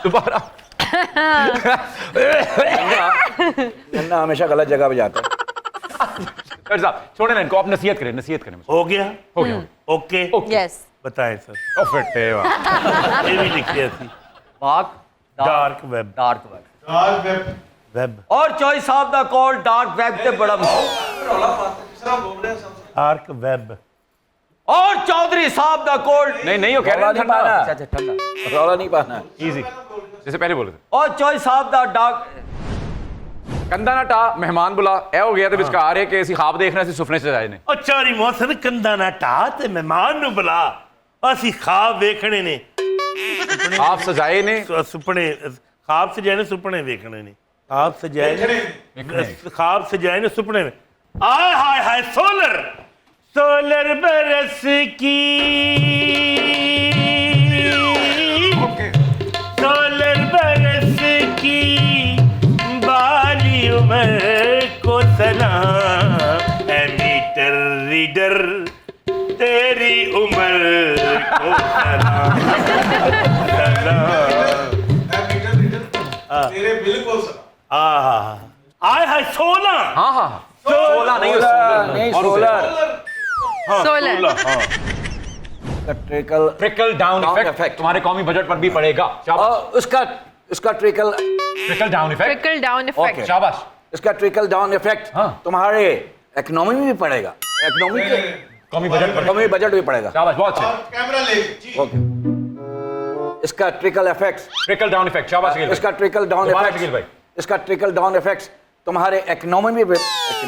दोबारा। गन्ना हमेशा गलत जगह पे जाता है। सर साहब छोड़े ना इनको, आप नसीहत करें मुझे। हो गया? हो गया। ओके यस बताएं सर। ओ फिट है वाह। ये भी लिखिए थी। पाक dark web. Dark web web और चौधरी साहब दा कॉल डार्क वेब ते बड़ा डार्क वेब और चौधरी साहब दा कॉल नहीं वो कह रहे हैं नहीं ठंडा। पाना, अच्छा ठंडा रौला नहीं पाना। इजी जैसे पहले बोले थे। और चौधरी साहब दा डार्क कंधा ना टा मेहमान बुला ए हो गया तो इसका आ रहे कि ऐसी ख्वाब देखना सी सुपने से जाए ने। और चारी मौसम कंधा ना टा ते मेहमान नु बुला ਅਸੀਂ ਖਾਬ ਵੇਖਣੇ ਨੇ आप सजाए ने ਸੁਪਨੇ ਖਾਬ ਸਜਾਏ ਨੇ ਸੁਪਨੇ ਵੇਖਣੇ ਨੇ ਖਾਬ ਸਜਾਏ ਨੇ ਖਾਬ ਸਜਾਏ ਨੇ ਸੁਪਨੇ में आय हाय हाय सोलर सोलर बरस की सोलर बरस की बाली उम्र को सलाम ए मीटर रीडर तेरी उम्र को सलाम तेरे बिल्कुल आय हाय 16 हाँ 16 नहीं नहीं solar solar trickle down effect तुम्हारे कौमी बजट पर भी पड़ेगा। उसका trickle trickle down effect. Trickle down effect शाबाश। इसका ट्रिकल डाउन इफेक्ट हाँ। तुम्हारे इकोनॉमी में भी पड़ेगा। इकोनॉमी के कौमी बजट पर कौमी बजट भी पड़ेगा। शाबाश बहुत अच्छे। कैमरा ले जी। ओके इसका trickle effect trickle down effect शाबाश शकील भाई। इसका ट्रिकल डाउन दोबारा शकील भाई। इफेक्ट इसका ट्रिकल डाउन इफेक्ट तुम्हारे इकोनॉमी में भी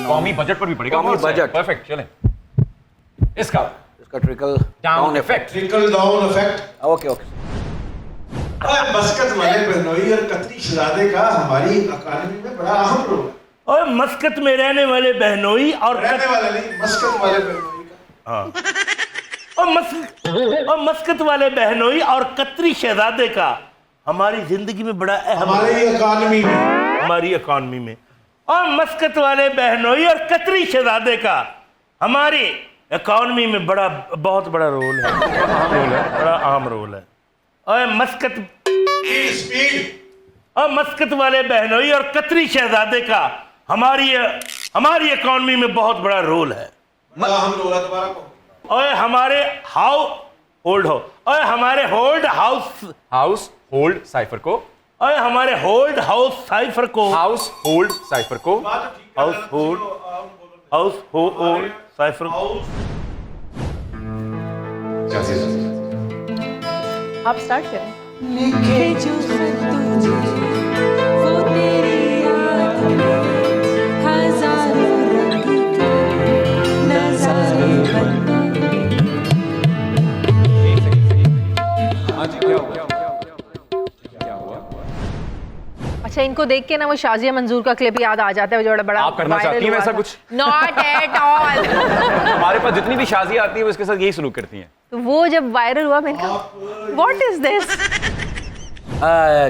कौमी बजट पर भी पड़ेगा। कौमी बजट परफेक्ट चलें। इसका trickle down effect. Trickle down effect. Okay okay और मस्कत वाले बहनोई और कतरी शहजादे का हमारी इकानमी में बड़ा अहम रोल है। और मस्कत में रहने वाले बहनोई और रहने वाले नहीं, मस्कत वाले बहनोई का। और मस्कत वाले बहनोई और कतरी शहजादे का हमारी जिंदगी में बड़ा अहम हमारी इकानमी में हमारी इकॉनमी में। और मस्कत वाले बहनोई और कतरी शहजादे का हमारी इकॉनमी में बहुत बड़ा रोल है। बड़ा अहम रोल है। और स्पीड और मस्कत वाले बहनोई और कतरी शहजादे का हमारी इकॉनमी में बहुत बड़ा रोल है। बड़ा अहम रोल है। दोबारा को और हमारे हमारे होल्ड हाउस होल्ड साइफर को और हमारे होल्ड हाउस साइफर को हाउस होल्ड साइफर को हाउस होल्ड साइफर को आप स्टार्ट करें। लिखे जो खत तुझे वो तेरी याद में हजारों रंग के नजारे बनते। अच्छा इनको देख के ना वो शाजिया मंजूर का क्लिप याद आ जाता है जो बड़ा आप करना चाहती हैं वैसा कुछ? Not at all. हमारे पास जितनी भी शादियां आती है वो इसके साथ यही सलूक करती हैं। तो वो जब वायरल हुआ मैंने कहा what is this.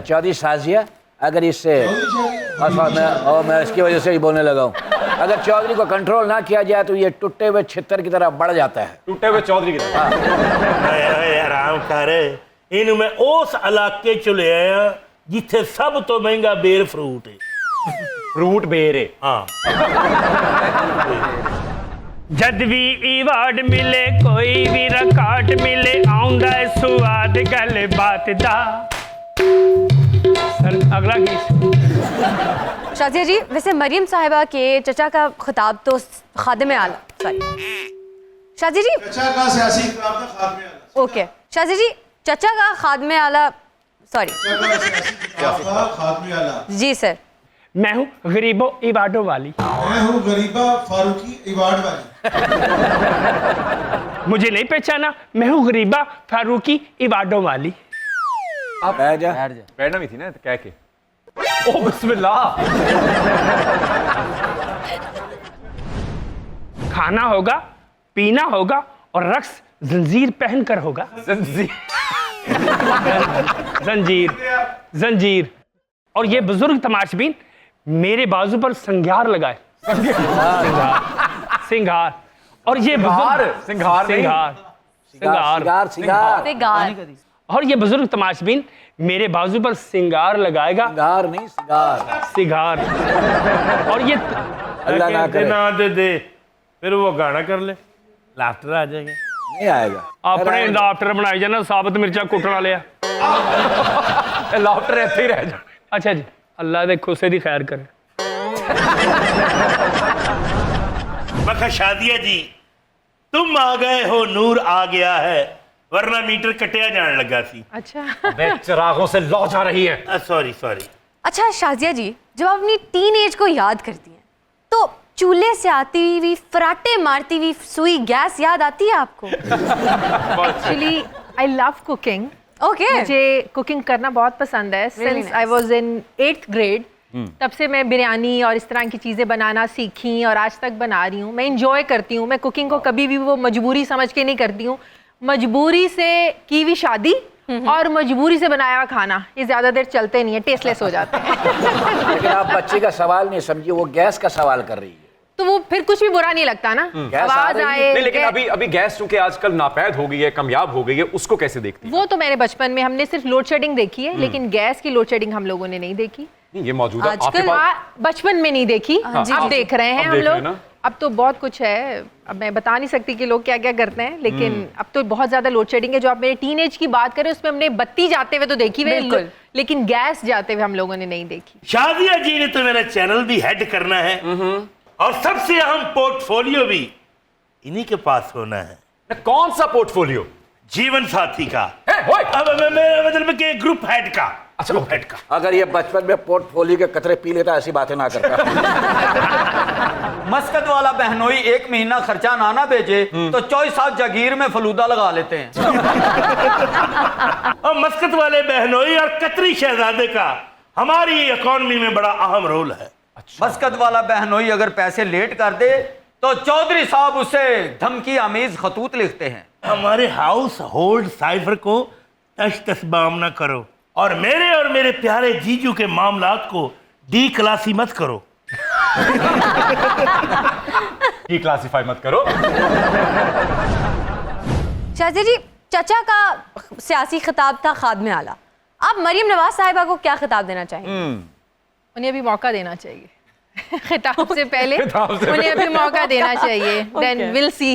Chaudhry Shazia अगर इससे मैं इसकी वजह से ही बोलने लगा हूँ। अगर चौधरी को कंट्रोल ना किया जाए तो ये टूटे हुए छितर की तरह बढ़ जाता है। टूटे हुए चौधरी की तरह। आराम कर इन मैं उस इलाके च ले आया जिथे सब तो महंगा बेर फ्रूट है। फ्रूट बेरे हाँ जद भी इवार्ड मिले कोई भी रिकॉर्ड मिले आउंदा स्वाद गल बात दा। सर अगला गीत। शाजिया जी वैसे मरियम साहिबा के चचा का खिताब तो खादिम आला सॉरी शाजिया जी चचा का सियासी इक़रार था खात्मे आला। ओके शाजिया जी चचा का खादिम आला सॉरी चचा का सियासी इक़रार था खात्मे आला। जी सर। मैं हूँ गरीबों इबादों वाली। मैं हूँ गरीबा फारूकी इवार्ड वाली। मुझे नहीं पहचाना मैं हूँ गरीबा फारूकी इबादों वाली। आप बैठ जा। बैठना भी थी ना कह के। ओ बिस्मिल्लाह। खाना होगा पीना होगा और रक्स जंजीर पहन कर होगा। जंजीर और ये बुजुर्ग तमाशबीन मेरे बाजू पर संघार लगाए। सिंगार और ये बुजुर्ग सिंगार और ये बुजुर्ग तमाशबीन मेरे बाजू पर सिंगार लगाएगा। सिंगार नहीं, सिगार। सिगार। और ये अल्लाह ना करे। ना दे फिर वो गाना कर ले, लाफ्टर आ जाएगा। नहीं आएगा। अपने लाफ्टर बनाई जाना, साबत मिर्चा कुटना लिया। लाफ्टर ऐसे ही रह जाए। अच्छा जी, अल्लाह दे खुसे दी खैर करे। मखा शादिया जी, तुम आ गए हो, नूर आ गया है, वरना मीटर कटिया जान लगा सी। अच्छा बे चिरागों से लौ जा रही है। सॉरी। अच्छा शाजिया जी, जब आप अपनी टीन एज को याद करती हैं तो चूल्हे से आती हुई फराटे मारती हुई सुई गैस याद आती है आपको? Actually I love cooking. Okay. मुझे कुकिंग करना बहुत पसंद है। Since I was in 8th grade, तब से मैं बिरयानी और इस तरह की चीज़ें बनाना सीखी और आज तक बना रही हूँ। मैं इंजॉय करती हूँ। मैं कुकिंग को कभी भी वो मजबूरी समझ के नहीं करती हूँ। मजबूरी से की हुई शादी और मजबूरी से बनाया हुआ खाना, ये ज़्यादा देर चलते नहीं है, टेस्टलेस हो जाते हैं। लेकिन आप बच्ची का सवाल नहीं समझिए, वो गैस का सवाल कर रही है। तो वो फिर कुछ भी बुरा नहीं लगता ना। गैस आ आवाज रही है। आए। नहीं, लेकिन अभी गैस चूंकि आजकल नापैद हो गई है, कामयाब हो गई है, उसको कैसे देखती है? वो तो मेरे बचपन में हमने सिर्फ लोड शेडिंग देखी है, लेकिन गैस की लोड शेडिंग हम लोगों ने नहीं देखी। नहीं, ये मौजूदा आपके आजकल पास बचपन में नहीं देखी, अब देख रहे हैं अब हम देख रहे हैं लोग। ना। अब तो बहुत कुछ है, अब मैं बता नहीं सकती कि लोग क्या क्या करते हैं, लेकिन अब तो बहुत ज्यादा लोड शेडिंग है। जो आप मेरे टीनेज की बात करें, उसमें हमने बत्ती जाते हुए तो देखी हुई, बिल्कुल। लेकिन गैस जाते हुए हम लोगों ने नहीं देखी। शादिया जी ने तो मेरा चैनल भी हेड करना है और सबसे अहम पोर्टफोलियो भी इन्हीं के पास होना है। कौन सा पोर्टफोलियो? जीवन साथी का। ओए! अब मेरा मतलब कि ग्रुप हेड का। अच्छा, ग्रुप हेड का। अगर ये बचपन में पोर्टफोलियो के कतरे पी लेता, ऐसी बातें ना करता। मस्कत वाला बहनोई 1 महीना खर्चा ना भेजे तो चौई साहब जागीर में फलूदा लगा लेते हैं। और मस्कत वाले बहनोई और कतरी शहजादे का हमारी इकोनॉमी में बड़ा अहम रोल है। मस्कत वाला बहनोई अगर पैसे लेट कर दे तो चौधरी साहब उसे धमकी आमीज खतूत लिखते हैं। हमारे हाउस होल्ड साइफर को तश तस्बाम ना करो और मेरे प्यारे जीजू के मामलात को डी क्लासी मत करो। ये क्लासिफाई मत करो। शाजिया जी, चचा का सियासी खिताब था खादमे आला, आप मरीम नवाज साहिबा को क्या खिताब देना चाहेंगे? उन्हें अभी मौका देना चाहिए। खिताब से पहले खिताब से उन्हें अभी मौका देना चाहिए, देन विल सी।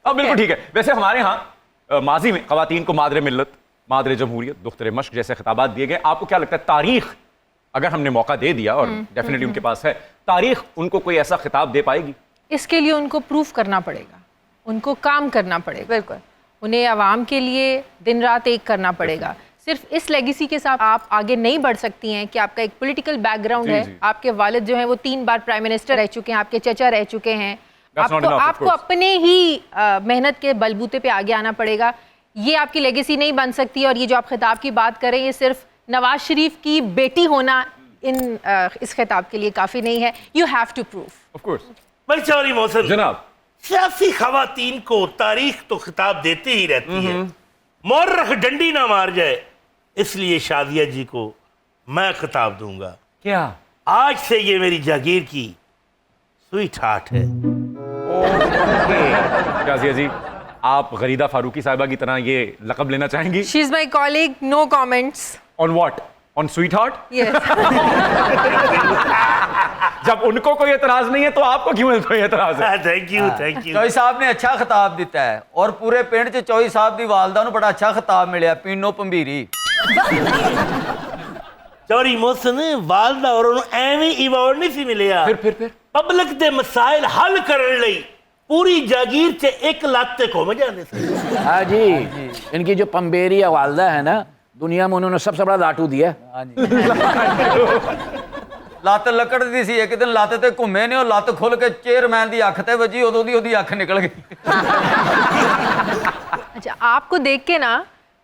अब बिल्कुल ठीक है। वैसे हमारे यहाँ माजी में खवातीन को मादरे मिल्लत, मादरे जमहूरियत, दुख्तरे मश्क जैसे खिताबात दिए गए। आपको क्या लगता है, तारीख अगर हमने मौका दे दिया, और डेफिनेटली उनके पास है, तारीख उनको कोई ऐसा खिताब दे पाएगी? इसके लिए उनको प्रूफ करना पड़ेगा, उनको काम करना पड़ेगा। बिल्कुल। उन्हें आवाम के लिए दिन रात एक करना पड़ेगा। सिर्फ इस लेगेसी के साथ आप आगे नहीं बढ़ सकती हैं कि आपका एक पॉलिटिकल बैकग्राउंड जी, है। जी। आपके वालिद जो हैं वो 3 बार प्राइम मिनिस्टर रह चुके हैं, आपके चचा रह चुके हैं। That's not enough, of आपको course. अपने ही मेहनत के बलबूते पे आगे आना पड़ेगा। ये आपकी लेगेसी नहीं बन सकती। और ये जो आप खिताब की बात करें, ये सिर्फ नवाज शरीफ की बेटी होना इस खिताब के लिए काफ़ी नहीं है। You have to proof. Of course. भाई चौधरी मोहसिन जनाब, सियासी खवातीन को तारीख तो खिताब देती ही रहती है, मौर्रख डंडी ना मार जाए, इसलिए शादिया जी को मैं खिताब दूंगा। क्या? आज से ये मेरी जागीर की स्वीट हार्ट है। शाजिया जी, आप गरीदा फारूकी साहिबा की तरह ये लकब लेना चाहेंगी? She is my colleague, no comments. On what? On sweetheart? Yes. जब उनको कोई एतराज नहीं है तो आपको क्यों कोई एतराज है? Thank you thank you. चौई साहब ने अच्छा खिताब दिता है और पूरे पिंड च चौई साहब की वालदा नूं बड़ा अच्छा खिताब मिलिया, पीनो पंभीरी। चौधरी मोहसिन वालदा और उन्होंने एवं इवार्ड नहीं सी मिलिया। फिर पब्लिक दे मसाइल हल करने लई पूरी जागीर च एक लाते को मजा दे। हाँ जी, इनकी जो पंबेरी या वालदा है ना, दुनिया में उन्होंने सबसे बड़ा लाटू दिया। ਲੱਤ ਲੱਕੜ ਦੀ ਸੀ, ਇੱਕ ਦਿਨ ਲੱਤ ਤੇ ਘੁੰਮੇ ਨੇ, ਉਹ ਲੱਤ ਖੁੱਲ ਕੇ ਚੇਅਰਮੈਨ ਦੀ ਅੱਖ ਤੇ ਵੱਜੀ, ਉਦੋਂ ਦੀ ਉਹਦੀ ਅੱਖ ਨਿਕਲ गई। अच्छा, आपको देख के ना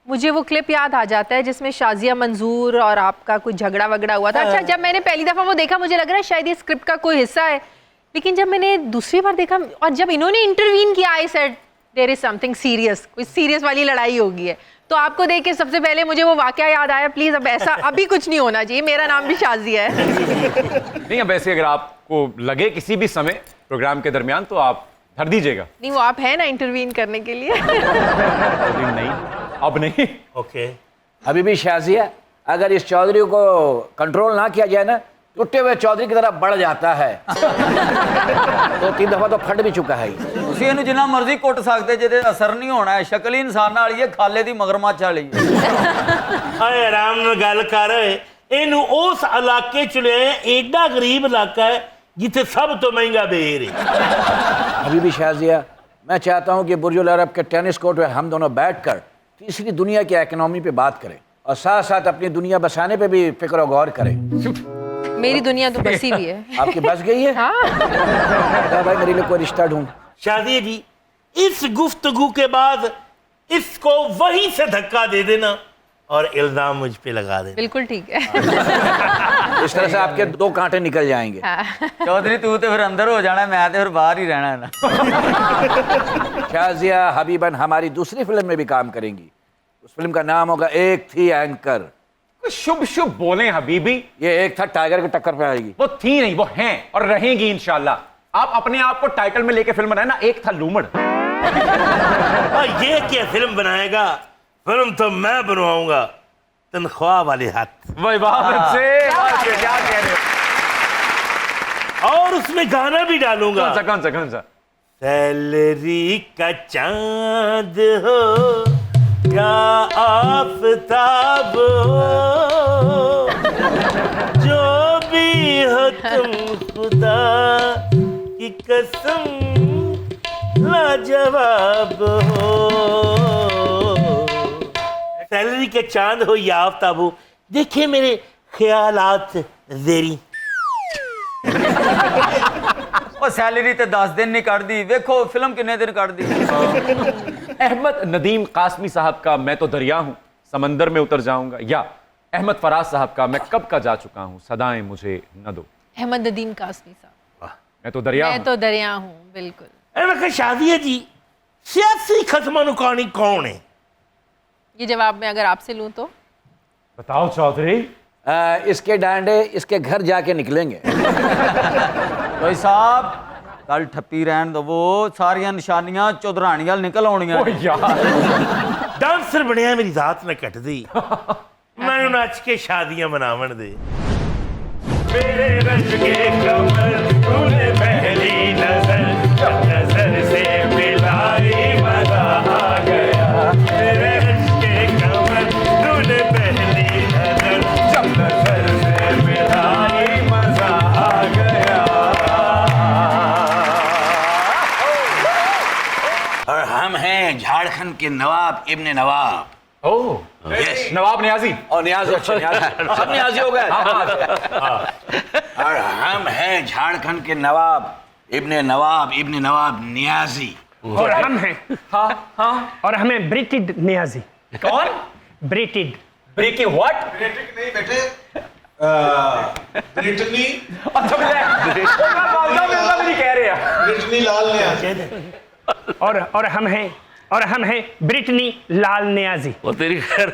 मुझे वो क्लिप याद आ जाता है जिसमें शाजिया मंजूर और आपका कोई झगड़ा वगड़ा हुआ था। अच्छा, जब मैंने पहली दफ़ा वो देखा, मुझे लग रहा है शायद ये स्क्रिप्ट का कोई हिस्सा है, लेकिन जब मैंने दूसरी बार देखा और जब इन्होंने इंटरवीन किया, I said there is something serious, कोई सीरियस वाली लड़ाई होगी है। तो आपको देख के सबसे पहले मुझे वो वाकया याद आया। प्लीज़ अब ऐसा अभी कुछ नहीं होना चाहिए, मेरा नाम भी शाजिया है। नहीं, अब वैसे अगर आपको लगे किसी भी समय प्रोग्राम के दरमियान तो आप धर दीजिएगा। नहीं, वो आप है ना इंटरवीन करने के लिए। नहीं, अब नहीं। ओके। अभी भी शाजिया, अगर इस चौधरी को कंट्रोल ना किया जाए ना, टूटे हुए चौधरी की तरह बढ़ जाता है। तो 3 दफा तो फट भी चुका है। ਤੁਸੀਂ ਇਹਨੂੰ ਜਿੰਨਾ ਮਰਜ਼ੀ ਕੁੱਟ ਸਕਦੇ ਜਿਹਦੇ ਅਸਰ ਨਹੀਂ ਹੋਣਾ ਹੈ। ਸ਼ਕਲ ਹੀ ਇਨਸਾਨਾਂ ਵਾਲੀ ਹੈ, ਖਾਲੇ ਦੀ ਮਗਰਮੱਛ ਵਾਲੀ ਹੈ। ਓਏ ਆਰਾਮ ਨਾਲ ਗੱਲ ਕਰ। ਇਹਨੂੰ ਉਸ ਇਲਾਕੇ ਚ ਲਿਆ, ਐਡਾ ਗਰੀਬ ਇਲਾਕਾ ਹੈ जिथे सब तो महंगा बेर है। अभी भी शाजिया, मैं चाहता हूं कि बुर्जुल अरब के टेनिस कोर्ट में हम दोनों बैठकर तीसरी दुनिया की इकोनॉमी पे बात करें और साथ साथ अपनी दुनिया बसाने पे भी फिक्र और गौर करें। मेरी दुनिया तो बसी हुई है। आपकी बस गई है? हाँ। भाई मेरे लिए कोई रिश्ता ढूंढ। शादी जी, इस गुफ्तगू के बाद इसको वहीं से धक्का दे देना और इल्जाम मुझ पे लगा देना। बिल्कुल ठीक है। इस तरह से आपके 2 कांटे निकल जाएंगे। चौधरी तू तो फिर अंदर हो जाना है, मैं तो फिर बाहर ही रहना है ना। शाजिया हबीबन हमारी दूसरी फिल्म में भी काम करेंगी। उस फिल्म का नाम होगा एक थी एंकर। शुभ शुभ बोले हबीबी। ये एक था टाइगर की टक्कर पे आएगी। वो थी नहीं, वो हैं और रहेंगी इंशाल्लाह। आप अपने आप को टाइटल में लेके फिल्म बनाए ना, एक था लूमड़। और ये क्या फिल्म बनाएगा? फिल्म तो मैं बनवाऊंगा, तनख्वाह वाले हाथ। वाह वाह से क्या कह रहे हो? और उसमें गाना भी डालूंगा। कौन सा? सैलरी का चांद हो या आफताब हो, जो भी हो तुम खुदा की कसम लाजवाब हो। सैलरी के चांद हो या आफताब हो, देखिए मेरे ख्यालात ज़ेरी। ਉਹ ਸੈਲਰੀ ਤੇ 10 ਦਿਨ ਨਹੀਂ ਕੱਢਦੀ, ਵੇਖੋ ਫਿਲਮ ਕਿੰਨੇ ਦਿਨ ਕੱਢਦੀ। अहमद नदीम कासमी साहब का मैं तो दरिया हूं, समंदर में उतर जाऊंगा, या अहमद फराज साहब का मैं कब का जा चुका हूं, सदाएं मुझे न दो। अहमद नदीम कासमी साहब, मैं तो दरिया मैं हूं। तो दरिया हूँ। बिल्कुल। मैं शादी जी, सियासी खत्मानुकानी कौन है? ये जवाब मैं अगर आपसे लूँ तो बताओ चौधरी। इसके डांडे इसके घर जाके निकलेंगे। भाई साहब कल ठप्पी रहन दो, वो सारियां निशानियां चौधरानी वाल निकल आउणियां। ओ यार, डांसर बनया मेरी जात न कट दी। मैनू नच के शादियां मनावन दे। मेरे रंग के कमर तूने पहली नजर, जब नजर से मिलाई मजा आ गया। मेरे रंग के कमर तूने पहली नजर, जब नजर से मिलाई मजा आ गया। और हम हैं झारखंड के नवाब इब्ने नवाब। ओह नवाब नियाजी। और नियाजी, अच्छा नियाजी, सब नियाजी हो गए। और हम हैं झारखंड के नवाब इब्ने नवाब नियाजी। और हम हैं, हाँ और हमें ब्रिटिड नियाजी। कौन? ब्रिटिड। Breaking what? ब्रिटिक नहीं बेटे, ब्रिटनी, नहीं कह रहे हैं। ब्रिटनी लाल ने और हम हैं ब्रिटनी लाल नियाजी। वो तेरी खैर।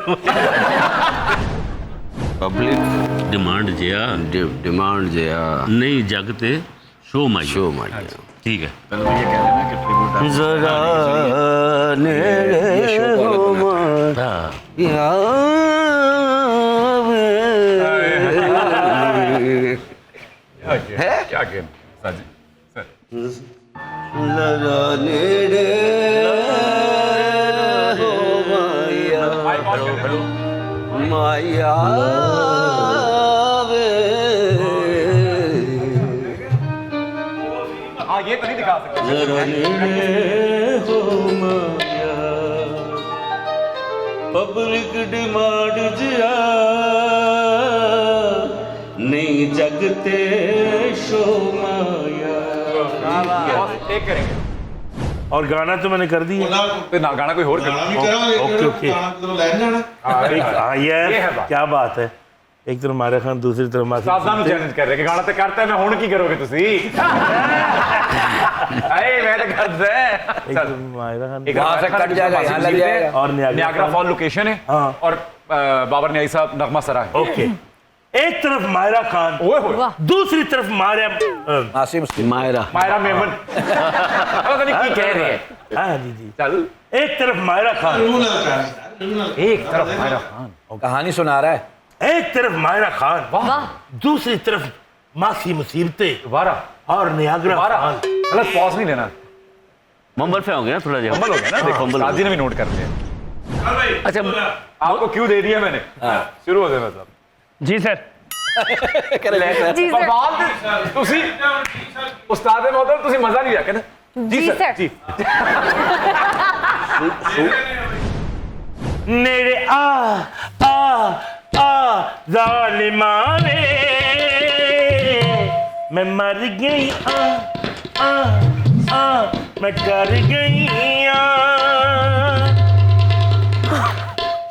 पब्लिक डिमांड जया नहीं जगते शो माइया ठीक है। जरा क्या गेम माया हाँ ये तो नहीं दिखा सकते। पब्लिक डिमांड जिया नहीं जगते शो माया। एक करेंगे और गाना तो मैंने कर दिया। तो ना गाना कोई और ओके ओके। हाँ ये ये है बात। क्या बात है। एक तरफ मारा खान, दूसरी तरफ मासूम। साहब चैलेंज कर रहे कि गाना तो करता है, मैं हुण की करोगे तुसी? अरे मैं तो कर दे। एक तरफ मायरा खान, वहां से कट जाएगा, यहाँ लग जाएगा। और नियाग्रा फॉल लोकेशन है। हाँ। और बाबर न्याई साहब नगमा सरा है। ओके। एक तरफ मायरा खान, ओए होए, दूसरी तरफ मायरा मायरा मेमन। पता नहीं की कह रहे हैं। हाँ जी जी। चल एक तरफ मायरा खान, एक तरफ मायरा खान, कहानी सुना रहा है। एक तरफ मायरा खान, वाह दूसरी तरफ मासी मुसीबतें दोबारा और नियाग्रा दोबारा फॉल। गलत पॉज नहीं लेना। मंबल पे होंगे ना थोड़ा जगह। फंबल हो गया ना, देखो फंबल हो साजी ने भी नोट कर लिया। अच्छा आपको क्यों दे दिया मैंने? शुरू हो गए मतलब। जी सर। जी सर बाल तुसी उस्ताद मोहतरम तुसी मजा नहीं रखा ना। जी सर जी नेड़े आ जालिमा रे, मैं मर गई मैं कर गई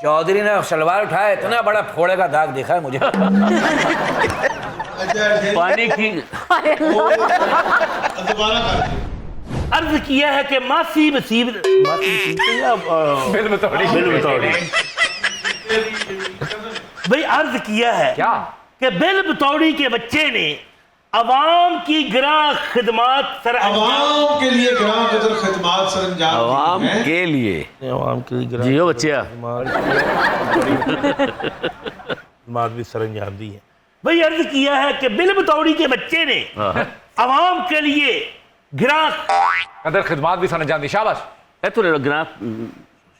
चौधरी ने सलवार उठाया, इतना बड़ा फोड़े का दाग दिखा है मुझे। पानी की दोबारा कर अर्ज किया है कि मासी मुसीबत बिल बतौड़ी भाई अर्ज किया है क्या? कि बिल बतौड़ी के बच्चे ने अवाम की गिरा खिदमात सर आवाम के लिए ग्राम कदर खिदमात सरंजाम आवाम दी हैं। के लिए अवाम की गिरा जियो बच्चिया। खिदमात भी सरंजाम दी है। भाई अर्ज किया है कि बिल बतौड़ी के बच्चे ने अवाम के लिए गिरा कदर खिदमात भी सरंजाम दी। शाबाश।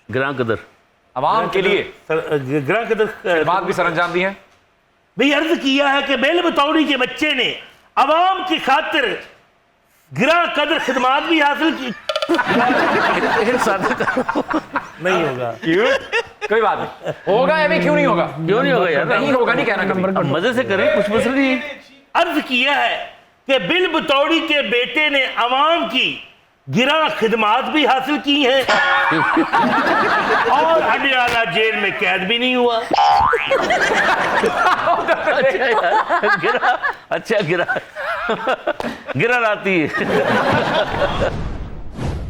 ग्रां कदर अवाम के लिए गिरा कदर खिदमात भी सरंजाम दी हैं। भाई अर्ज किया है कि बिल बतौड़ी के बच्चे ने अवाम की खातिर गिरा कदर खिदमात भी हासिल की। नहीं होगा, क्यों? कोई बात नहीं, होगा या भी क्यों नहीं होगा? क्यों नहीं होगा यार? नहीं होगा नहीं कहना कभी। अब मजे से करें, कुछ मसला नहीं है। अर्ज किया है कि बिल बतौड़ी के बेटे ने अवाम की गिरा खिदमात भी हासिल की हैं और अडियाला जेल में कैद भी नहीं हुआ। अच्छा गिरा लाती है।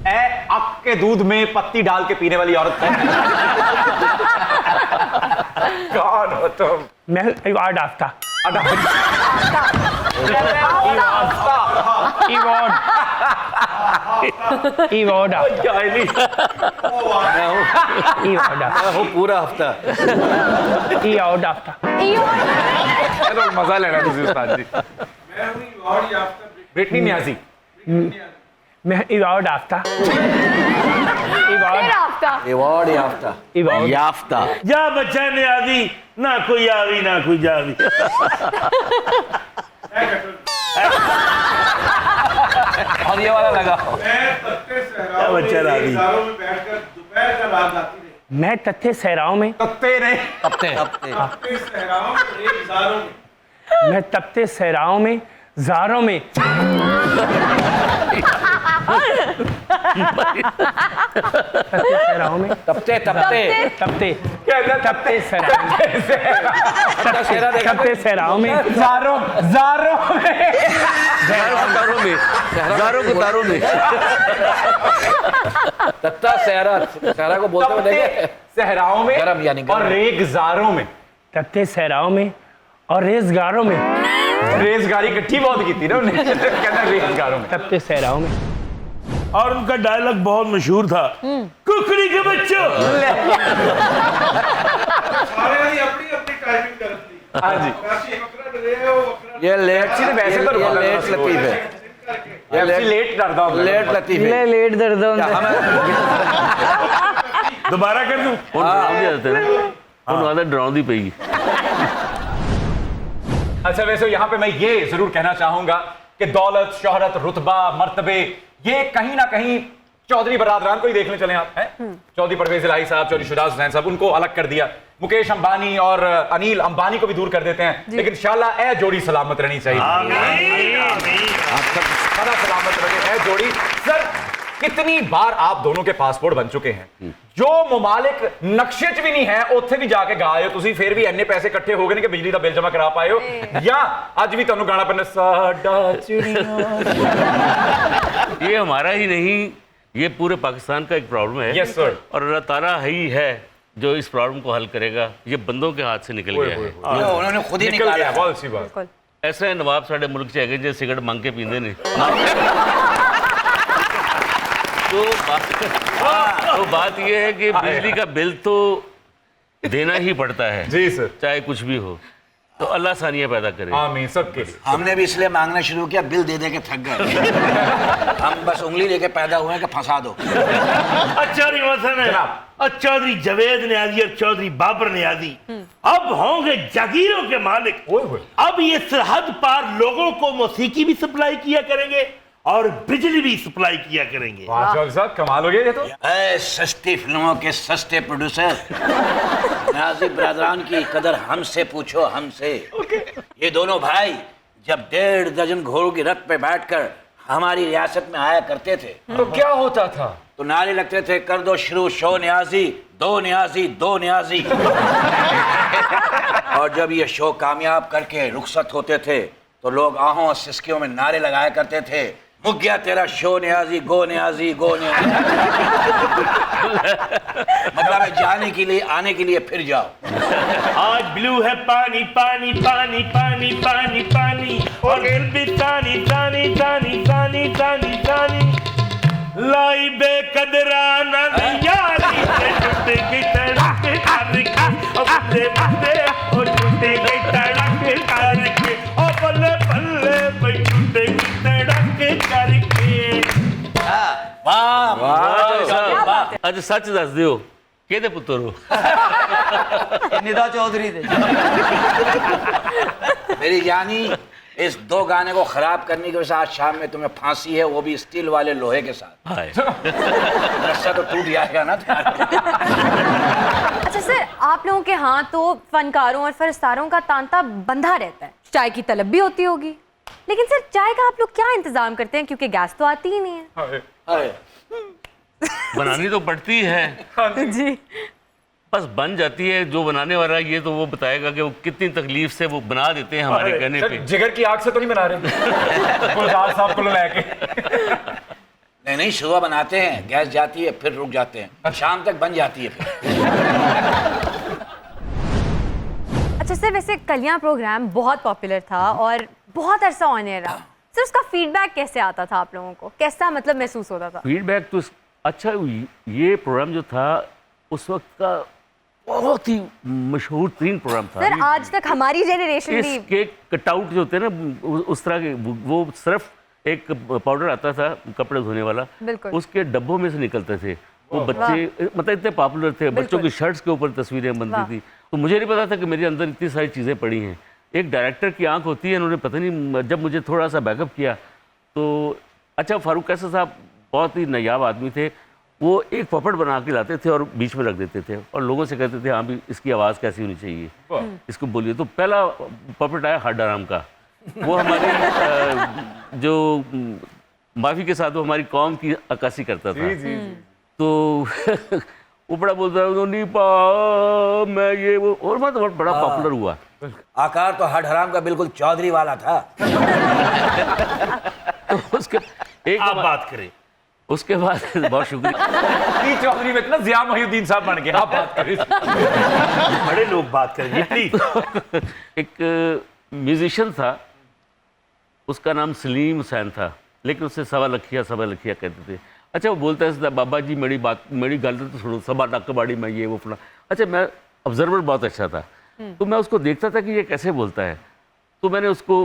ए अक के दूध में पत्ती डाल के पीने वाली औरत कौन है? कौन हो तुम? मैं अवार्ड आफ्ता। इवॉर्ड पूरा हफ्ता इवॉर्ड आफ्ता। चलो मजा लेना तुझे उस्ताद जी। ब्रिटनी न्याजी। मैं इवॉर्ड आफ्ता। अवार्ड याफ्ता। याफ्ता। जा बच्चा ने आदि ना कोई आवी ना कोई जावी। और ये वाला लगा। बच्चा रावी मैं तथ्य सहराओं में तत्ते नहीं मैं तपते सहराओं में ज़ारों में सहराओं में तपते तपते सहराओं में ज़ारों में तत्ता सहरा को बोलते हुए देखे। सहराओं में गरम यानी गरम। और रेगजारों में। तपते सहराओं में और रेज़गारों में। रेजगारी इकट्ठी बहुत की थी ना उन्हें। कहना रेजगारों में। तपते सहराओं में। और उनका डायलॉग बहुत मशहूर था, कुकड़ी के बच्चों। हाँ जी। ये लेट वैसे तो ये लेट लतीफ है। ये लेट डरदा हूं। लेट लतीफ है। लेट दर्द दोबारा कर दूं? डराउंदी पेगी। अच्छा वैसे यहाँ पे मैं ये जरूर कहना चाहूंगा कि दौलत, शोहरत, रुतबा, मर्तबे ये कहीं ना कहीं चौधरी बरादरान को ही देखने चले आप हैं। चौधरी परवेज इलाही साहब, चौधरी शुजात हुसैन साहब, उनको अलग कर दिया। मुकेश अंबानी और अनिल अंबानी को भी दूर कर देते हैं। लेकिन इंशाल्लाह ए जोड़ी सलामत रहनी चाहिए। सदा सलामत रहे ए जोड़ी। सर कितनी बार आप दोनों के पासपोर्ट बन चुके हैं, जो मुमालिक नक्शे च भी नहीं है उत्थे भी जाके गाए हो तुसी, फिर भी इन्ने पैसे इकट्ठे हो गए कि बिजली का बिल जमा करा पाए हो, या अज भी तुहानू गाना पैना साडा चिड़िया। ये हमारा ही नहीं, ये पूरे पाकिस्तान का एक प्रॉब्लम है। Yes, sir. और अल्लाह ताला ही है जो इस प्रॉब्लम को हल करेगा। ये बंदों के हाथ से निकल गया है। उन्होंने खुद ही निकल निकाला गया, है। बहुत अच्छी बात। ऐसे नवाब साढ़े मुल्क च है जो सिगरेट मंग के पींदे ने। तो बात ये है कि बिजली का बिल तो देना ही पड़ता है जी सर, चाहे कुछ भी हो। तो अल्लाह आसानियां पैदा करे। आमीन सबके लिए। हमने भी इसलिए मांगना शुरू किया, बिल दे दे के थक गए। हम बस उंगली लेके पैदा हुए हैं कि फंसा दो। अच्छा रिवासन है, और चौधरी जावेद नियाजी और चौधरी बाबर नियाजी अब होंगे जागीरों के मालिक। अब ये सरहद पार लोगों को मौसीकी भी सप्लाई किया करेंगे और बिजली भी सप्लाई किया करेंगे। चौधरी साहब कमाल हो गया ये तो। ऐ सस्ती फिल्मों के सस्ते प्रोड्यूसर, नियाजी ब्रदरान की कदर हमसे पूछो, हमसे। ये दोनों भाई जब 1.5 दर्जन घोड़ों की रथ पे बैठकर हमारी रियासत में आया करते थे तो क्या होता था? तो नारे लगते थे, कर दो शुरू शो नियाजी, 2 नियाजी 2 नियाजी। और जब ये शो कामयाब करके रुखसत होते थे तो लोग आहों और सिसकियों में नारे लगाया करते थे, मुक गया तेरा शो नियाजी, गो नियाजी, गो नियाजी। मतलब है जाने के लिए, आने के लिए फिर जाओ। आज ब्लू है पानी पानी पानी पानी पानी पानी, और फिर भी तानी तानी तानी तानी तानी तानी, लाई बेकदरा ना यारी से टूट गई तड़क करके, और बल्ले बल्ले और टूट गई तड़क करके, और बल्ले बल्ले भाई टूट गई तड़क करके। वाह वाह। अच्छा सच दस दियो, केदे पुत्र हो? निदा चौधरी दे। मेरी जानी, इस 2 गाने को खराब करने की वजह से आज शाम में तुम्हें फांसी है, वो भी स्टील वाले लोहे के साथ। हाय। रस्सा तो टूट जाएगा ना। अच्छा सर, आप लोगों के यहाँ तो फनकारों और फरिश्तारों का तांता बंधा रहता है, चाय की तलब भी होती होगी, लेकिन सर चाय का आप लोग क्या इंतजाम करते हैं, क्योंकि गैस तो आती ही नहीं है। अरे बनानी तो पड़ती है जी। बस बन जाती है। जो बनाने वाला है ये तो वो बताएगा कि वो कितनी तकलीफ से वो बना देते हैं हमारे कहने पे। जिगर की आग से तो नहीं बना रहे? गुलजार साहब को लेके। नहीं नहीं, सुबह बनाते हैं, गैस जाती है, फिर रुक जाते हैं, शाम तक बन जाती है फिर। अच्छा सर, वैसे कलियां प्रोग्राम बहुत पॉपुलर था और बहुत अरसा ऑन एयर रहा। सर उसका फीडबैक कैसे आता था आप लोगों को, कैसा मतलब महसूस होता था? फीडबैक तो अच्छा, ये प्रोग्राम जो था उस वक्त का बहुत ही मशहूर तरीन प्रोग्राम था। सर आज तक हमारी जनरेशन भी इसके कटआउट जो होते हैं ना उस तरह के, वो सिर्फ एक पाउडर आता था कपड़े धोने वाला, उसके डब्बों में से निकलते थे वो बच्चे, मतलब इतने पॉपुलर थे। बच्चों की शर्ट्स के ऊपर तस्वीरें बनती थी, तो मुझे नहीं पता था कि मेरे अंदर इतनी सारी चीज़ें पड़ी हैं। एक डायरेक्टर की आंख होती है, उन्होंने पता नहीं, जब मुझे थोड़ा सा बैकअप किया तो अच्छा, फारूक कैसर साहब बहुत ही नायाब आदमी थे। वो एक पपट बना के लाते थे और बीच में रख देते थे और लोगों से कहते थे हाँ भी इसकी आवाज़ कैसी होनी चाहिए, इसको बोलिए। तो पहला पपट आया हड्ड आराम का, वो हमारी जो माफ़ी के साथ वो हमारी कौम की अक्कासी करता था। तो वो बड़ा बोलता है नहीं पा मैं ये वो, और मतलब बड़ा पॉपुलर हुआ। आकार तो हड हराम का बिल्कुल चौधरी वाला था। तो उसके एक आप बात करें। उसके बाद बहुत शुक्रिया। चौधरी में इतना जिया मोहिउद्दीन साहब बन गए, आप बात करें। बड़े लोग बात करेंगे प्लीज। एक म्यूजिशियन था, उसका नाम सलीम हुसैन था, लेकिन उससे सवा लखिया कहते थे। अच्छा वो बोलता है बाबा जी मेरी गल तो सुनो, सवा लख बाड़ी मैं ये वो फला। अच्छा मैं ऑब्जर्वर बहुत अच्छा था, तो मैं उसको देखता था कि ये कैसे बोलता है, तो मैंने उसको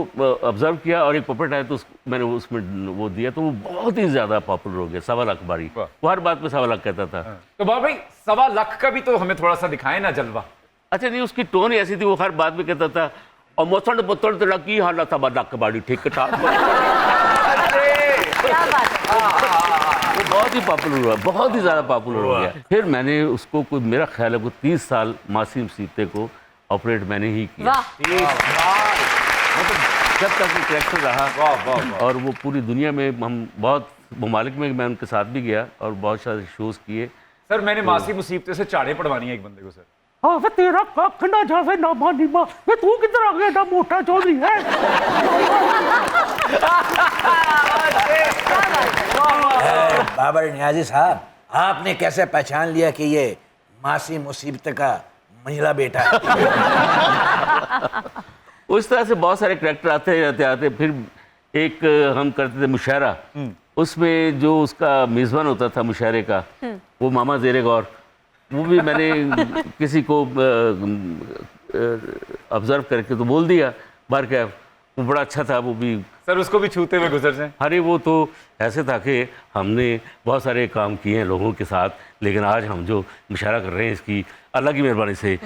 ऑब्जर्व किया और एक पपेट आया तो मैंने उसमें वो दिया, तो वो बहुत ही ज़्यादा पॉपुलर हो गया। सवा लाख बाड़ी, वो हर बात में सवा लाख कहता था। तो बाबा भाई सवा लाख का भी तो हमें थोड़ा सा दिखाएं ना जलवा। अच्छा नहीं, उसकी टोन ऐसी थी, वो हर बात में कहता था और मोसड़ बोतड़ तेरा की हालत सवा लाख बाड़ी ठीक ठाक। वो बहुत ही पॉपुलर हुआ, बहुत ही ज़्यादा पॉपुलर हो गया। फिर मैंने उसको कोई, मेरा ख्याल है वो 30 साल मासूम सीते को ऑपरेट मैंने ही किया। जब तक वो कैरेक्टर रहा और वो पूरी दुनिया में, हम बहुत ममालिक में मैं उनके साथ भी गया और बहुत सारे शोज़ किए। सर मैंने मासी मुसीबत से चाड़े पड़वानी है एक बंदे को। सर हाँ वे तेरा कख ना जावे ना मानी माँ, वे तू किधर आ गया ना मोटा चौधरी है। बाबर नियाजी साहब, आपने कैसे पहचान लिया कि ये मासी मुसीबत का महिला बेटा है? उस तरह से बहुत सारे करैक्टर आते आते फिर एक हम करते थे मुशायरा, उसमें जो उसका मेज़बान होता था मुशायरे का, वो मामा ज़ेरे गौर, वो भी मैंने किसी को ऑब्जर्व करके तो बोल दिया बार क्या, वो बड़ा अच्छा था वो भी। सर उसको भी छूते हुए गुजर जाए। अरे वो तो ऐसे था कि हमने बहुत सारे काम किए हैं लोगों के साथ, लेकिन आज हम जो मुशायरा कर रहे हैं इसकी अल्लाह की मेहरबानी से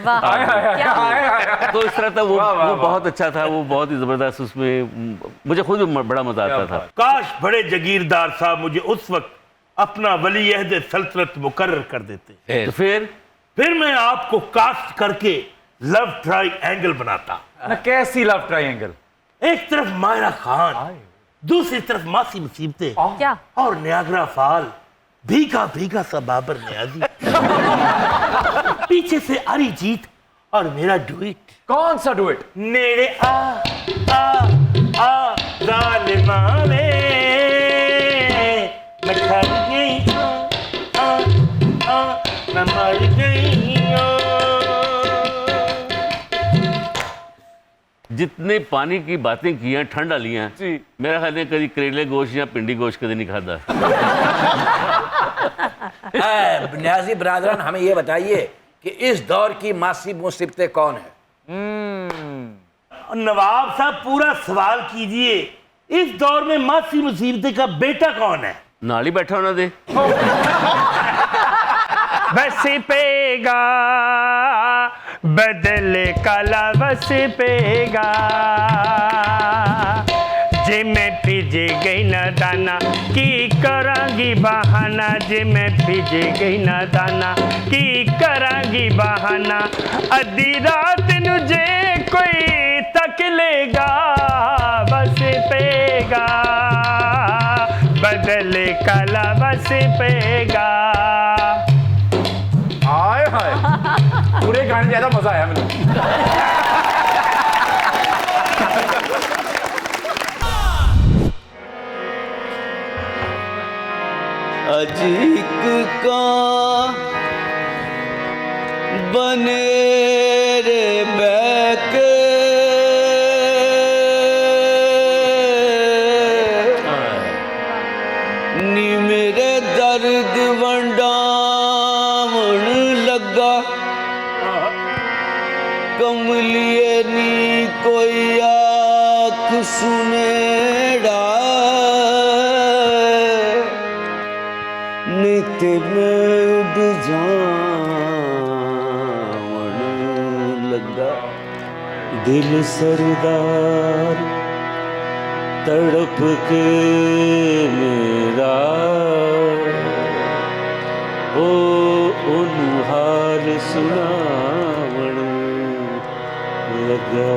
तो इस तरह था वो बहुत अच्छा था, वो बहुत ही ज़बरदस्त, उसमें मुझे खुद बड़ा मज़ा आता था। काश बड़े जगीरदार साहब मुझे उस वक्त अपना वली अहद सल्तनत मुकर्रर कर देते, तो फिर मैं आपको कास्ट करके लव ट्रायंगल बनाता। ना कैसी लव ट्रायंगल? एक तरफ मायरा खान, दूसरी तरफ मासी मुसीबतें क्या? और नियाग्रा फॉल, भीगा भीगा सा बाबर नियाजी, पीछे से अरिजीत और मेरा डुएट। कौन सा डुएट? नेड़े आ जालिमा वे, मैं ठग गई मैं मर गई। जितने पानी की बातें की हैं ठंड वाली हैं, मेरा ख्याल है कभी करेले गोश्त या पिंडी गोश्त कभी नहीं खाता। नियाजी ब्रादरन, हमें ये बताइए कि इस दौर की मासी मुसीबतें कौन है? नवाब साहब पूरा सवाल कीजिए, इस दौर में मासी मुसीबतें का बेटा कौन है? नाल ही बैठा होना दे। बस पेगा बदले काला बस पेगा, जे मैं भिजे गई न दाना की करांगी बहाना, जे मैं भिजे गई न दाना की करांगी बहाना, अद्धी रात नुझे कोई तक लेगा, बस पेगा बदले काला बस पेगा। हाय हाय, पूरे गाने ज्यादा मजा आया मुझे। अजीक का बने रे बैके, नी मेरे दर्द वंडावन लगा, कमलिए नी कोई आँख सुनेड़ा, नित में उड़ जावन लगा, दिल सरदार तड़प के मेरा, ओ हाल सुनावन लगा।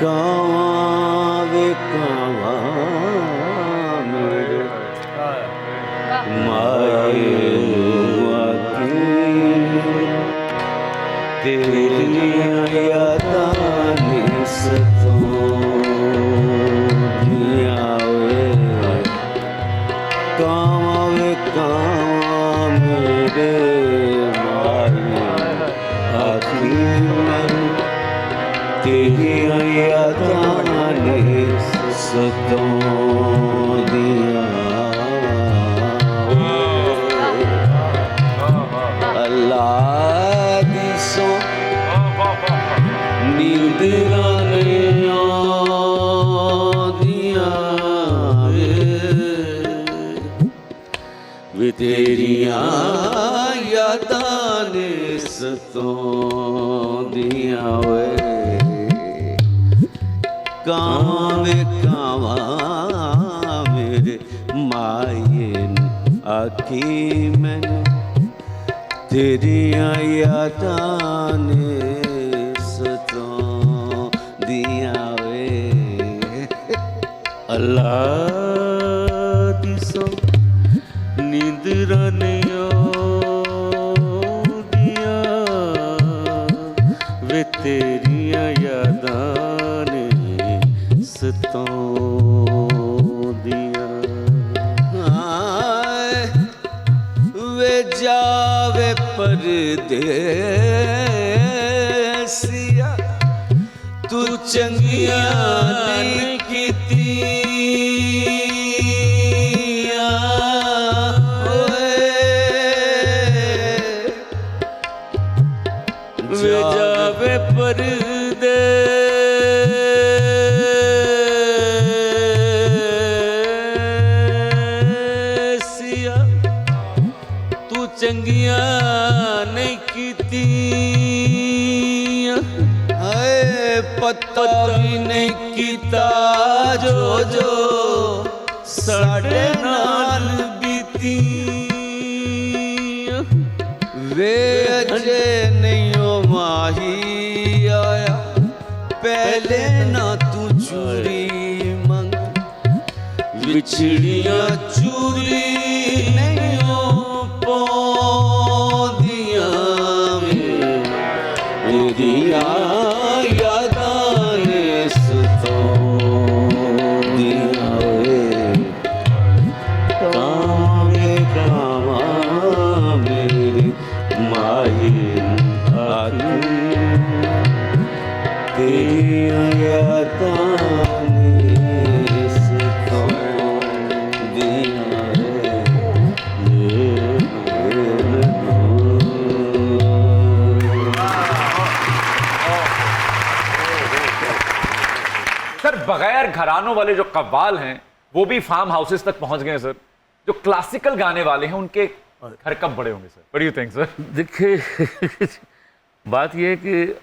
कावां वे कावां मेरे माए तेरियां यादां ने सताऊंदियां वे, कावां वे कावां मेरे माए आखी मैनू तेरियां यादां ने सताऊंदियां। अल्लाह दी सो नींद नहीं आंदियां वे तेरियां यादां ने सताऊंदियां वे, कावां वे कावां मेरे माए आखी मैनू तेरियां यादां ने सताऊंदियां वे। अल्लाह दी सो नींदरां नहीं आउंदियां वे तेरियां यादां ने सताऊंदियां। वे जावे परदेसिया तू चंगियां नहीं कीती, पता भी नहीं कीता जो जो साढ़े नाल बीती वे अजे नहीं ओ माही आया पहले ना तू चूड़ी मंग बिछड़िया चूड़ी नहीं ओ पौदिया मेरिया यादां ने सुतो दिया वे कामे कामा मेरी माही आती तेरिया यादां ने सुतो दिया सर बगैर घरानों वाले जो कव्वाल हैं वो भी फार्म हाउसेस तक पहुंच गए हैं सर। जो क्लासिकल गाने वाले हैं उनके घर कब बड़े होंगे sir? What do you think sir? देखिए बात यह है कि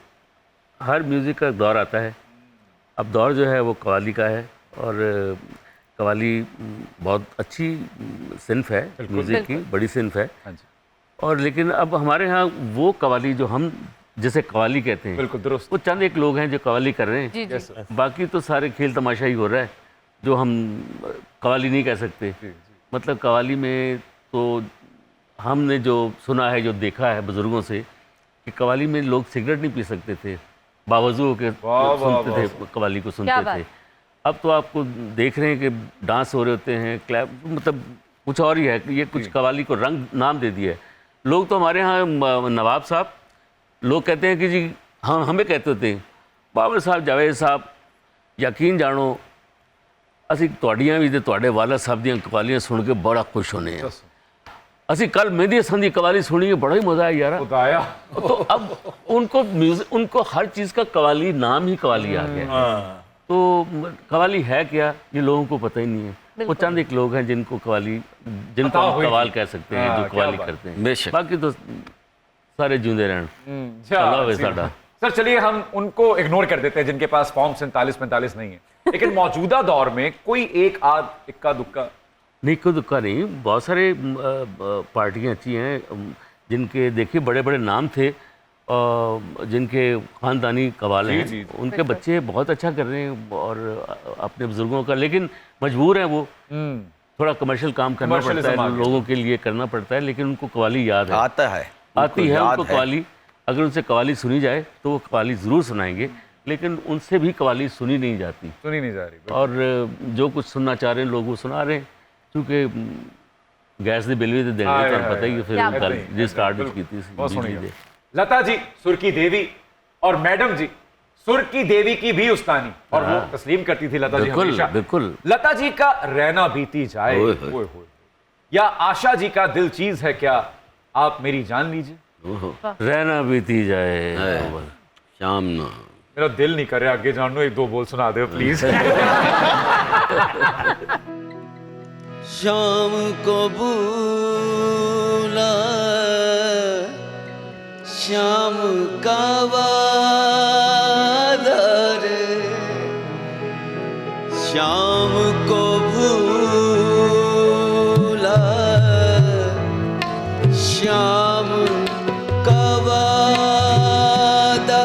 हर म्यूज़िक का दौर आता है। अब दौर जो है वो कव्वाली का है और कव्वाली बहुत अच्छी सिन्फ है म्यूज़िक की, बड़ी सिन्फ है। और लेकिन अब हमारे यहाँ वो कव्वाली जो हम जैसे कव्वाली कहते हैं, बिल्कुल दुरुस्त, वो चंद एक लोग हैं जो कव्वाली कर रहे हैं। जी, जी। बाकी तो सारे खेल तमाशा ही हो रहा है जो हम कव्वाली नहीं कह सकते। मतलब कव्वाली में तो हमने जो सुना है, जो देखा है बुज़ुर्गों से कि कव्वाली में लोग सिगरेट नहीं पी सकते थे, बावजूद होकर सुनते थे, कव्वाली को सुनते थे। अब तो आपको देख रहे हैं कि डांस हो रहे होते हैं, क्लैप, मतलब कुछ और ही है। ये कुछ कव्वाली को रंग नाम दे दिया है। लोग तो हमारे यहाँ नवाब साहब, लोग कहते हैं कि जी हाँ, हमें कहते होते हैं बाबर साहब, जावेद साहब, यकीन जानो ਅਸੀਂ ਤੁਹਾਡੀਆਂ ਵੀ ਤੇ ਤੁਹਾਡੇ ਵਾਲਾ ਸਾਹਿਬ ਦੀਆਂ ਕਵਾਲੀਆਂ ਸੁਣ ਕੇ ਬੜਾ ਖੁਸ਼ ਹੋਨੇ ਆ। ਅਸੀਂ कल मेहदी हसन की कवाली सुनी है, बड़ा ही मज़ा आया यार। तो अब उनको म्यूजिक, उनको हर चीज़ का कवाली नाम ही कवाली आ गया। तो कवाली है क्या ये लोगों को पता ही नहीं है। वो चंद एक लोग हैं जिनको कवाली, जिनको हम कवाल कह सकते हैं, जो कवाली करते हैं। बाकी तो सारे जूंदे रहन। सर चलिए हम उनको इग्नोर कर देते हैं जिनके पास फॉर्म 47-45 नहीं है, लेकिन मौजूदा दौर में कोई एक आध इक्का दुक्का? नहीं, इक्का दुक्का नहीं, बहुत सारे पार्टियां अच्छी हैं जिनके देखिए बड़े बड़े नाम थे, जिनके ख़ानदानी कवाल हैं, उनके बच्चे बहुत अच्छा कर रहे हैं और अपने बुजुर्गों का, लेकिन मजबूर हैं वो, थोड़ा कमर्शियल काम करना पड़ता है, लोगों के लिए करना पड़ता है, लेकिन उनको कवाली याद है, आती है उनको कवाली। अगर उनसे कवाली सुनी जाए तो वो कवाली ज़रूर सुनाएंगे, लेकिन उनसे भी कवाली सुनी नहीं जा रही। और जो कुछ सुनना चाह रहे हैं लोग वो सुना रहे हैं, क्योंकि गैस के बिल भी तो देंगे, तो पता ही फिर जिस स्टार्ट की थी। लता जी सुर की देवी और मैडम जी सुर की देवी की भी उस्तानी, और वो तस्लीम करती थी लता जी हमेशा। बिल्कुल। लता जी का रहना बीती जाए या आशा जी का दिल चीज है क्या, आप मेरी जान लीजिए। रहना बीती जाए शाम ना, मेरा दिल नहीं कर रहा आगे जान लो, एक दो बोल सुना दो प्लीज। शाम को बुला शाम का वादा रे, शाम को भूला शाम का वादा,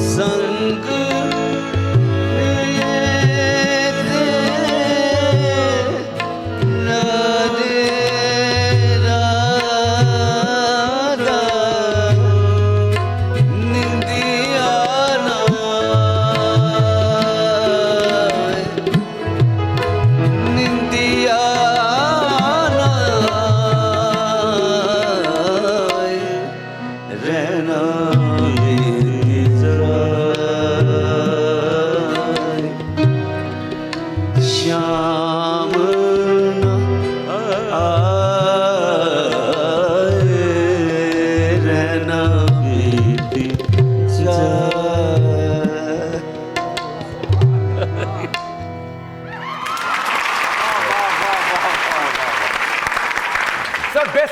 संग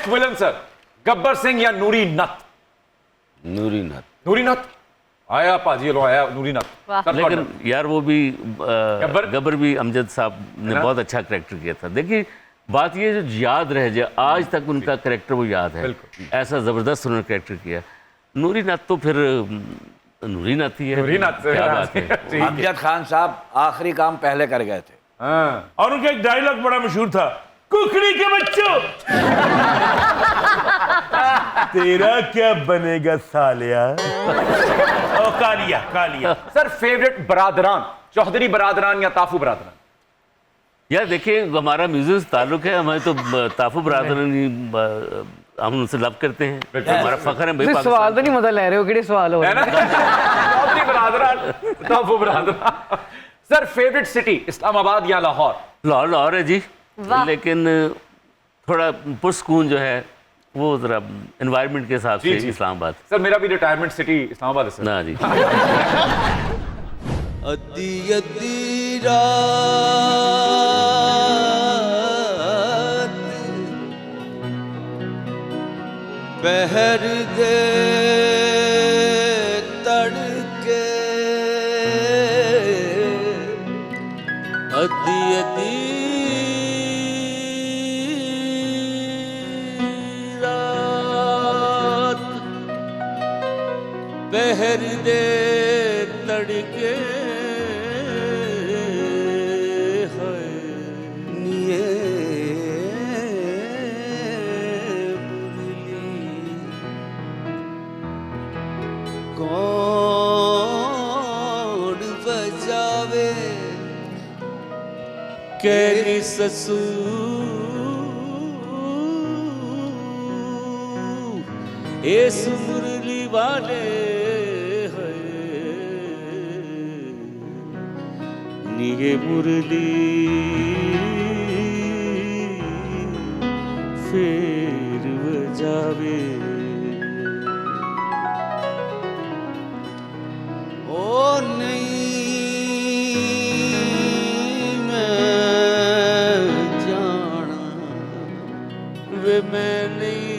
विलन सर, गब्बर सिंह या नूरी नथ? नूरी नथ। नूरी नथ आया पाजी लो आया नूरी नाथ सर लेकिन यार वो भी गब्बर? गब्बर भी अमजद साहब ने बहुत अच्छा करेक्टर किया था। देखिए बात ये जो याद रह जाए, आज तक उनका करेक्टर वो याद है, ऐसा ज़बरदस्त उन्होंने करेक्टर किया। नूरी नाथ तो फिर नूरी नाथ ही है, नूरी नाथ क्या बात है। अमजद खान साहब आखिरी काम पहले कर गए थे। हाँ। और उनका एक डायलॉग बड़ा मशहूर था, कुकड़ी के बच्चों तेरा क्या बनेगा सालिया। ओ कालिया कालिया। सर फेवरेट बरादरान, चौधरी बरादरान या ताफू बरादरान? यार देखिए हमारा म्यूजिक से ताल्लुक है, हमें तो ताफू बरादरानी हम उनसे लव करते हैं, हमारा फख्र है भाई। सवाल तो नहीं मतलब ले रहे हो, किहड़े सवाल हो है ना? चौधरी बरादरान, ताफू बरादरान। सर फेवरेट सिटी इस्लामाबाद या लाहौर? लाहौर है जी, लेकिन थोड़ा पुरस्कून जो है वो जरा एनवायरनमेंट के हिसाब से इस्लामाबाद। सर मेरा भी रिटायरमेंट सिटी इस्लामाबाद है सर। ना जी। अद्दी अद्दी रात पहर दे तड़के, अद्दी अद्दी रात पहर दे तड़के, कौन बजावे केरी ससू, इस मुरली वाले निगे मुरली फिर बजावे। ओ नहीं मैं जाना वे मैं नहीं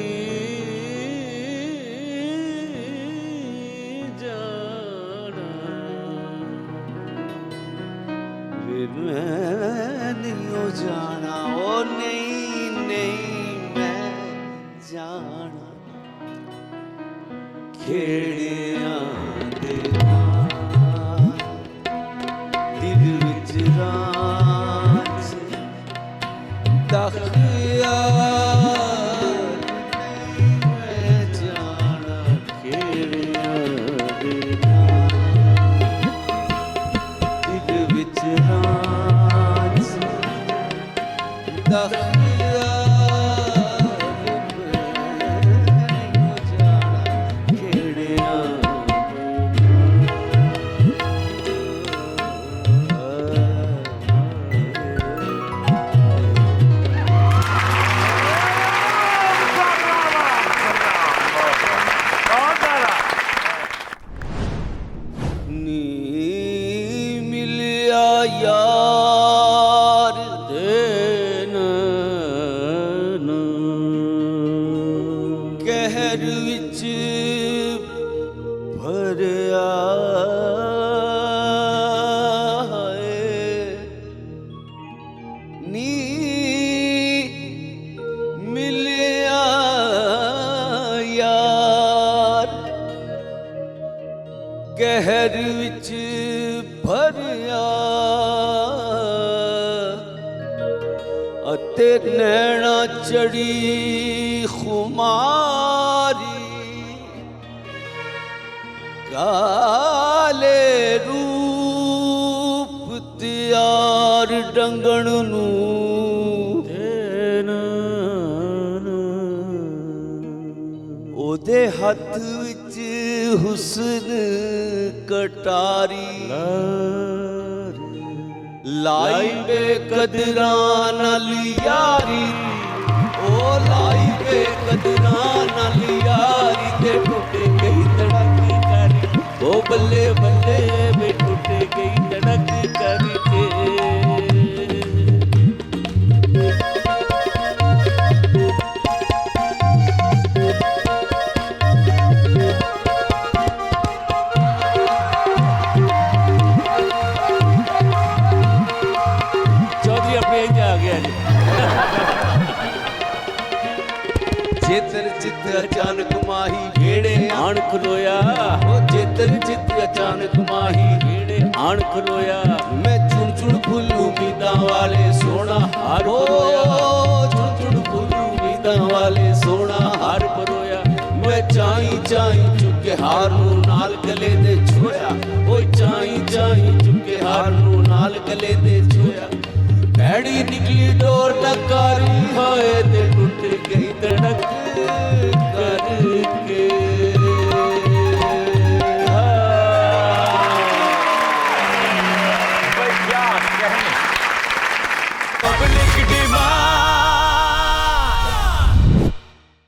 जाना वे मैं नहीं हो जाना। ओ नहीं नहीं मैं जाना खेड़ियां दे दिल विच राज तखिया नहीं मैं जाना खेड़ियां दे दिल विच राज तखिया नहीं जाना खेड़ियां मिलिया यार देन कहर विच भरिया नी मिलिया यार कहर विच भरिया अते नैना चढ़ी खुमारी काले रूप त्यार डंगण नू ओदे हथ विच हुस्न कटारी लाई बेकदरां नाल यारी, ओ लाई बेकदरां नाल यारी ते टुट गई तड़क करी, ओ बल्ले बल्ले वे टुट गई तड़क करी ते। ਚੇਤਰ ਚਿੱਤ ਅਚਾਨਕ ਮਾਹੀ ਢੇੜੇ ਆਣ ਖਲੋਇਆ ਉਹ ਚੇਤਰ ਚਿੱਤ ਅਚਾਨਕ ਮਾਹੀ ਢੇੜੇ ਆਣ ਖਲੋਇਆ ਮੈਂ ਚੁਣ ਚੁਣ ਫੁੱਲ ਉਮੀਦਾਂ ਵਾਲੇ ਸੋਹਣਾ ਹਾਰ ਪਰੋਇਆ ਚੁਣ ਚੁਣ ਫੁੱਲ ਉਮੀਦਾਂ ਵਾਲੇ ਸੋਹਣਾ ਹਾਰ ਪਰੋਇਆ ਮੈਂ ਚਾਈ ਚਾਈ ਚੁੱਕੇ ਹਾਰ ਨੂੰ ਨਾਲ ਗਲੇ ਦੇ ਛੋਇਆ ਓਏ ਚਾਈ ਚਾਈ ਚੁੱਕੇ ਹਾਰ ਨੂੰ ਨਾਲ ਗਲੇ ਦੇ ਛੋਇਆ ਭੈੜੀ ਨਿਕਲੀ ਡੋਰ ਟਕਾਰੀ ਹੋਏ ਤੇ ਟੁੱਟ ਗਈ ਧੜਕ ਕਰਕੇ क्या कहने